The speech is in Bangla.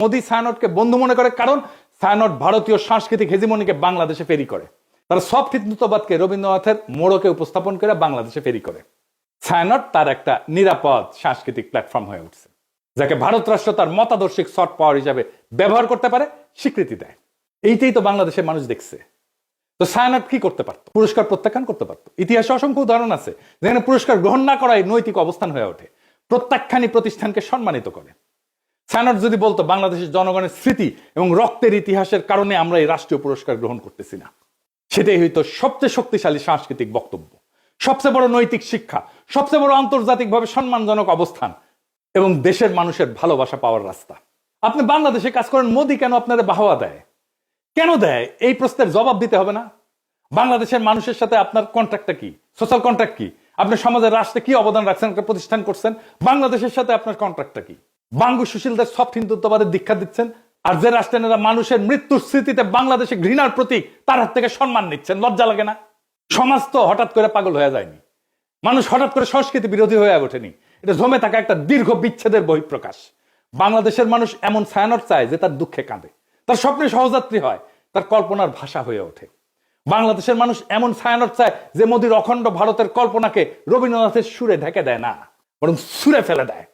মোদি ছায়ানটকে বন্ধু মনে করে, কারণ ছায়ানট ভারতীয় সাংস্কৃতিক হেজিমনিকে বাংলাদেশে ফেরি করে। তারা সফট হিন্দুত্ববাদকে রবীন্দ্রনাথের মোড়কে উপস্থাপন করে বাংলাদেশে ফেরি করে। ছায়ানট তার একটা নিরাপদ সাংস্কৃতিক প্ল্যাটফর্ম হয়ে উঠছে, যাকে ভারত রাষ্ট্র তার মতাদর্শিক সফট পাওয়ার হিসাবে ব্যবহার করতে পারে, স্বীকৃতি দেয়। এইটাই তো বাংলাদেশের মানুষ দেখছে। তো ছায়ানট কি করতে পারত? পুরস্কার প্রত্যাখ্যান করতে পারত। ইতিহাসে অসংখ্য উদাহরণ আছে যেখানে পুরস্কার গ্রহণ না করাই নৈতিক অবস্থান হয়ে ওঠে, প্রত্যাখ্যানই প্রতিষ্ঠানকে সম্মানিত করে। ছায়ানট যদি বলতো বাংলাদেশের জনগণের স্মৃতি এবং রক্তের ইতিহাসের কারণে আমরা এই রাষ্ট্রীয় পুরস্কার গ্রহণ করতেছি না, সেটাই হইতো সবচেয়ে শক্তিশালী সাংস্কৃতিক বক্তব্য, সবচেয়ে বড় নৈতিক শিক্ষা, সবচেয়ে বড় আন্তর্জাতিকভাবে সম্মানজনক অবস্থান এবং দেশের মানুষের ভালোবাসা পাওয়ার রাস্তা। আপনি বাংলাদেশে কাজ করেন, মোদি কেন আপনারা বাহবা দেয়? কেন দেয়? এই প্রশ্নের জবাব দিতে হবে না? বাংলাদেশের মানুষের সাথে আপনার কন্ট্রাক্টটা কি? সোশ্যাল কন্ট্রাক্ট কি? আপনি সমাজের রাষ্ট্রে কি অবদান রাখছেন, একটা প্রতিষ্ঠান করছেন? বাংলাদেশের সাথে আপনার কন্ট্রাক্টটা কি? বাঙ্গু সুশীলদের সফট হিন্দুত্ববাদের দীক্ষা দিচ্ছেন, আর যে রাষ্ট্রেরা মানুষের মৃত্যুর স্মৃতিতে বাংলাদেশে ঘৃণার প্রতীক, তার হাত থেকে সম্মান নিচ্ছেন। লজ্জা লাগে না? সমাজ তো হঠাৎ করে পাগল হয়ে যায়নি, মানুষ হঠাৎ করে সংস্কৃতি বিরোধী হয়ে ওঠেনি। এটা জমে থাকা একটা দীর্ঘ বিচ্ছেদের বহিঃপ্রকাশ। বাংলাদেশের মানুষ এমন ছায়ানট চায় যে তার দুঃখে কাঁদে, তার স্বপ্নে সহযাত্রী হয়, তার কল্পনার ভাষা হয়ে ওঠে। বাংলাদেশের মানুষ এমন ছায়ানট চায় যে মোদির অখণ্ড ভারতের কল্পনাকে রবীন্দ্রনাথের সুরে ঢেকে দেয় না, বরং সুরে ফেলে দেয়।